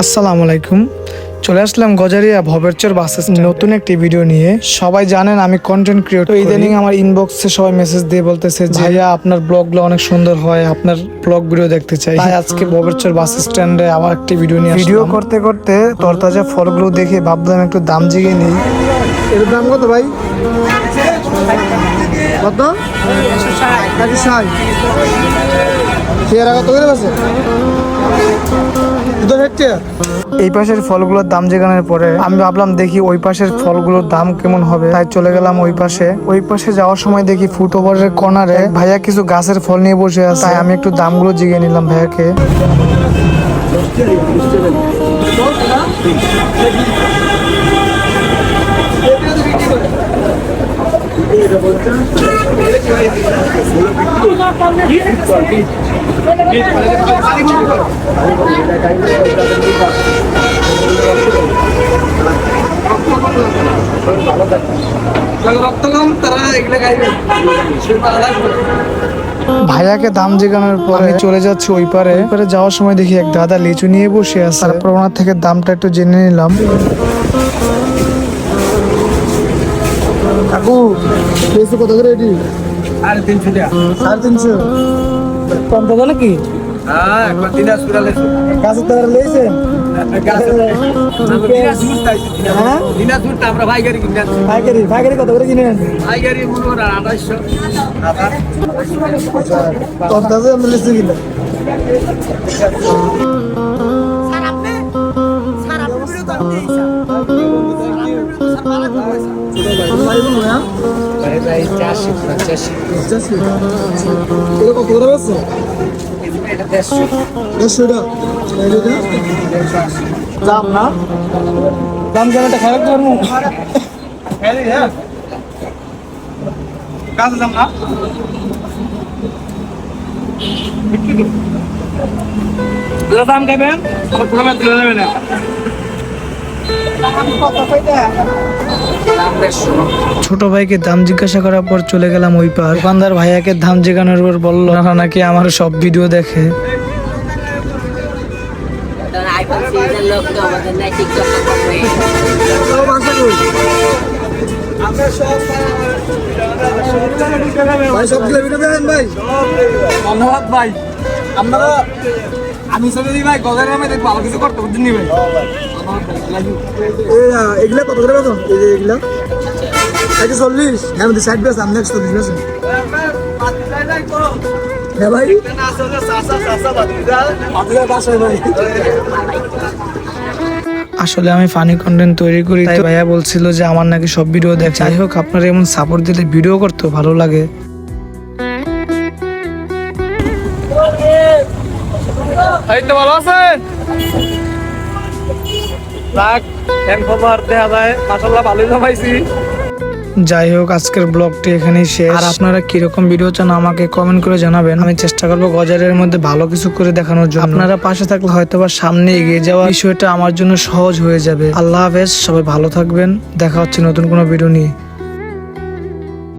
আসসালামু আলাইকুম। চলে আসলাম গজারিয়া ভবেরচর বাস স্ট্যান্ড নতুন একটি ভিডিও নিয়ে। সবাই জানেন আমি কন্টেন্ট ক্রিয়েটর। ইদানিং আমার ইনবক্সে সবাই মেসেজ দিয়ে বলতেছে যে ভাইয়া আপনার ব্লগগুলো অনেক সুন্দর হয়, আপনার ব্লগ ভিডিও দেখতে চাই। তাই আজকে ভবেরচর বাস স্ট্যান্ডে আবার একটি ভিডিও নিয়ে ভিডিও করতে করতে তরতাজা ফলগুলো দেখে ভাবলাম একটু দাম জিগে নেই। এর দাম কত ভাই? কত? 160। পেয়ারা কত করে আছে? এই পাশের ফলগুলোর দাম জানানোর পরে আমি ভাবলাম দেখি ওই পাশের ফলগুলোর দাম কেমন হবে, তাই চলে গেলাম ওই পাশে যাওয়ার সময় দেখি ফুটওভারের কর্নারে ভাইয়া কিছু গাছের ফল নিয়ে বসে আছে। তাই আমি একটু দামগুলো জিজ্ঞেস নিলাম ভাইয়াকে। ভাইয়াকে দাম জিজ্ঞানোর পরে আমি চলে যাচ্ছি ওই পারে যাওয়ার সময় দেখি এক দাদা লিচু নিয়ে বসে আছে। তারপর ওনার থেকে দামটা একটু জেনে নিলাম। কাকু লিচু কত করে এটি? 350 টাকা। 350 কম দাদা নাকি? হ্যাঁ, একবার দিনাজপুরে লেছো। গাছের তো লেছেন? হ্যাঁ, দিনাজপুরটা আমরা ভাইগারি কিনে আনছি। ভাইগারি কত করে কিনেন? ভাইগারি মনে হয় 2800 টাকা। কত দাদা আমরা লিচু কিনে? দাম না দাম জানাটা খারাপ করবো দাম না দাম খাইবেন তুলে নেবেন না। ছোট ভাইকে দাম জিজ্ঞাসা করার পর চলে গেলাম ওই পার। দোকানদার ভাইয়াকে দাম জিজ্ঞানোর পর বললো না নাকি আমার সব ভিডিও দেখে। ধন্যবাদ ভাই। আপনারা আমি সবাই ভাই গজার নামে ভালো কিছু করতে বুঝছেন ভাই। এগুলা কত করে বেতন? এগুলা 40। হ্যাঁ সাইড বেস আমি 40 বেস। হ্যাঁ ভাই আসলে আমি ফানি কন্টেন্ট তৈরি করি, তাই ভাইয়া বলছিল যে আমার নাকি সব ভিডিও দেখে। যাই হোক, আপনারা এমন সাপোর্ট দিলে ভিডিও করতেও ভালো লাগে। ভালো আছেন? দেখা যায় মাশাআল্লাহ ভালোই জমাইছি। যাই হোক, আজকের ব্লগটি এখানেই শেষ। আর আপনারা কিরকম ভিডিও চান আমাকে কমেন্ট করে জানাবেন। আমি চেষ্টা করবো গজারের মধ্যে ভালো কিছু করে দেখানোর জন্য। আপনারা পাশে থাকলে হয়তোবা সামনে এগিয়ে যাওয়া বিষয়টা আমার জন্য সহজ হয়ে যাবে। আল্লাহ হাফেজ, সবাই ভালো থাকবেন। দেখা হচ্ছে নতুন কোনো ভিডিও নিয়ে।